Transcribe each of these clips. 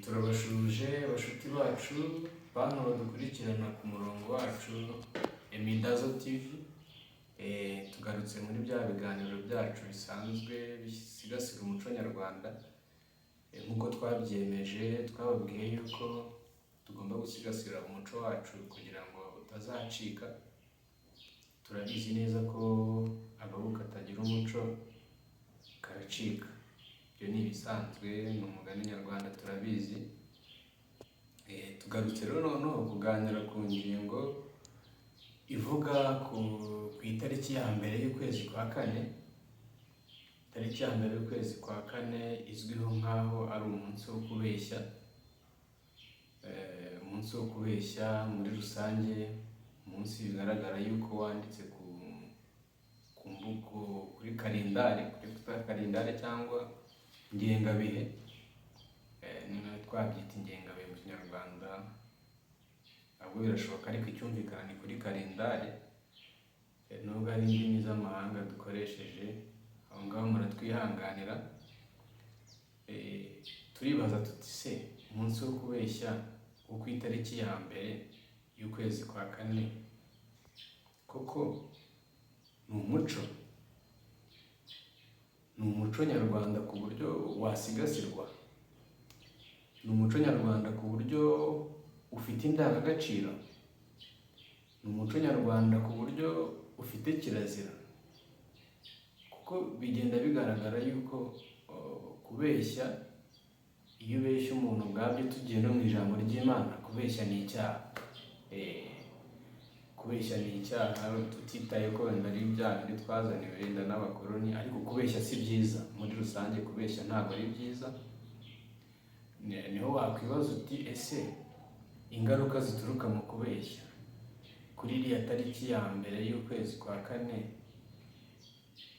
turabashuje bashuti bacu bantu badukurikirana ku murongo wacu Emidazo TV. Tugarutse muri bya biganiro byacu bisanzwe bisigasira umuco nyarwanda. Nk'uko twabyemeje twababwiye yuko tugomba gusigasira umuco wacu kugira ngo utazacika. Turabizi neza ko agahugu katagira umuco karacika. Ibyo ni ibisanzwe, ni umugani nyarwanda turabizi. Tugarutse rero noneho kuganira ku ngingo ivuga ku itariki ya mbere y'ukwezi kwa kane. Itariki ya mbere y'ukwezi kwa kane izwiho nk'aho ari umunsi wo kubeshya. Umunsi wo kubeshya muri rusange, umunsi bigaragara yuko wanditse ku mbugo kuri kalendari cyangwa ingengabihe. Twabyita ingengabihe mu kinyarwanda, ahubwo birashoboka ariko icyumvikana ni kuri kalendari. Nubwo ari indimi z'amahanga dukoresheje, aho ngaho muratwihanganira. Turibaza tuti se umunsi wo kubeshya wo ku itariki ya mbere y'ukwezi kwa kane koko ni umuco? Ni umuco nyarwanda ku buryo wasigasirwa? Ni umuco nyarwanda ku buryo ufite indangagaciro? Ni umuco nyarwanda ku buryo ufite kirazira? Kuko bigenda bigaragara yuko kubeshya, iyo ubeshya umuntu ubwabyo, tugiye no mu ijambo ry'Imana, kubeshya ni icyaha. Kubeshya ni icyaha, tutitaye ko wenda ari ibyaha twazaniwe wenda n'abakoloni, ariko kubeshya si byiza. Muri rusange kubeshya ntabwo ari byiza. Niho wakwibaza uti ese ingaruka zituruka mu kubeshya kuri iriya tariki ya mbere y'ukwezi kwa kane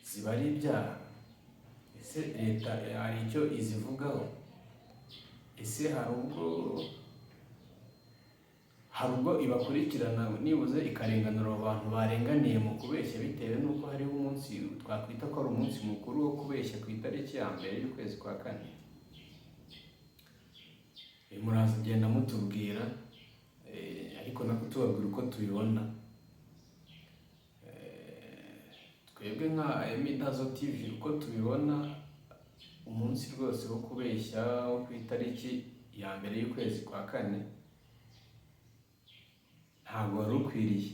ziba ari ibyaha? Ese leta hari icyo izivugaho? Ese hari ubwo ibakurikirana nibuze ikarenganura abo bantu barenganiye mu kubeshya, bitewe n'uko hariho umunsi twakwita ko ari umunsi mukuru wo kubeshya ku itariki ya mbere y'ukwezi kwa kane? Muraza ugenda mutubwira, ariko nako tubabwira uko tubibona. Twebwe nka Emidazo TV uko tubibona, umunsi rwose wo kubeshya wo ku itariki ya mbere y'ukwezi kwa kane ntabwo wari ukwiriye,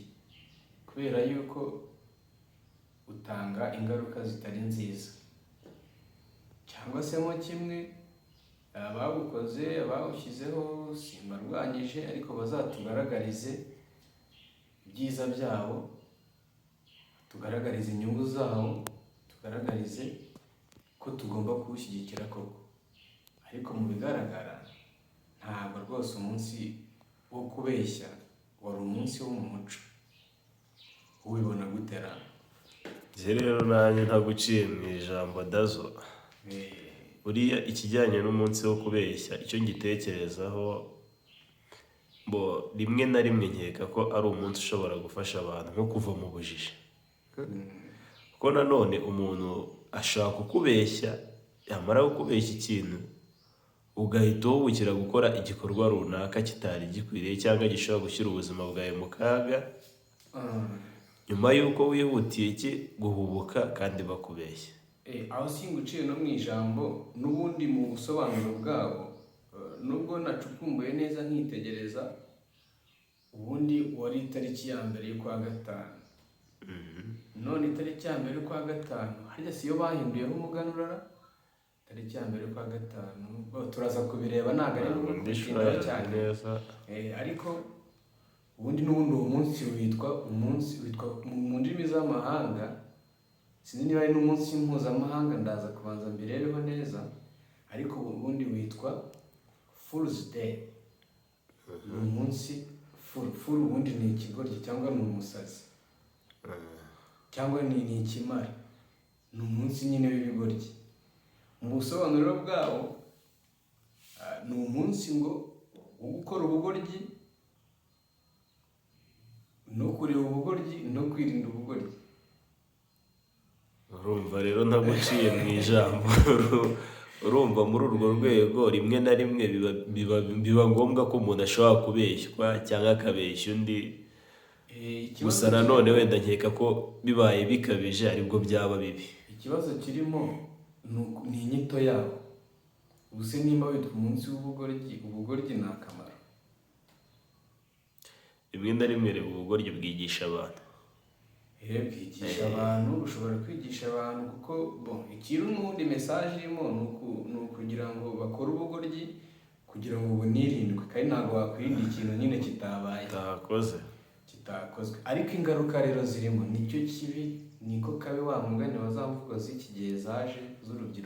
kubera yuko utanga ingaruka zitari nziza. Cyangwa se mo kimwe, ababukoze abawushyizeho simbarwanyije, ariko bazatugaragarize ibyiza byabo, tugaragarize inyungu zawo, tugaragarize ko tugomba kuwushyigikira koko. Ariko mu bigaragara ntabwo rwose umunsi wo kubeshya wari umunsi wo mu muco. Ubibona gutera? Rero nanjye ntaguciye mu ijambo Dazo, buriya ikijyanye n'umunsi wo kubeshya, icyo ngitekerezaho rimwe na rimwe nkeka ko ari umunsi ushobora gufasha abantu nko kuva mu bujiji. Kuko nanone umuntu ashaka kukubeshya, yamara kukubeshya ikintu ugahita uhubukira gukora igikorwa runaka kitari gikwiriye cyangwa gishobora gushyira ubuzima bwawe mu kaga, nyuma y'uko wihutiye guhubuka kandi bakubeshya. Aho singuciye no mu ijambo, n'ubundi mu busobanuro bwabo, nubwo nacukumbuye neza nkitegereza, ubundi wari itariki ya mbere y'ukwa gatanu. None itariki ya mbere y'ukwa gatanu harya siyo bahinduyeho umuganura? Itariki ya mbere y'ukwa gatanu turaza kubireba, ntabwo ari n'ubundi cyane, ariko ubundi n'ubundi uwo munsi witwa mu ndimi z'amahanga, sinzi niba ari n'umunsi mpuzamahanga, ndaza kubanza mbirebeho neza, ariko ubundi witwa Fool's Day. Ni umunsi fool ubundi ni ikigoryi cyangwa ni umusazi cyangwa ni ikimara. Ni umunsi nyine w'ibigoryi. Mu busobanuro bwawo ni umunsi ngo wo gukora ubugoryi, no kureba ubugoryi, no kwirinda ubugoryi. Urumva rero ntaguciye mu ijambo, urumva muri urwo rwego rimwe na rimwe biba ngombwa ko umuntu ashobora kubeshywa cyangwa akabeshya undi. Gusa nanone wenda nkeka ko bibaye bikabije aribwo byaba bibi. Ikibazo kirimo ni inyito yabo. Ubuse nimba witwa umunsi w'ubugoryi ni akamaro. Rimwe na rimwe rero ubugoryi bwigisha abantu. Bwigisha abantu, ushobora kwigisha abantu kuko ikintu n'ubundi message irimo ni ukugira ngo bakore ubugoryi kugira ngo bunirindwe, kandi ntabwo wakwirinda ikintu nyine kitakozwe. Ariko ingaruka rero zirimo nicyo kibi, niko kabi wa mugani wa za mvugo z'iki gihe zaje z'urubyiruko.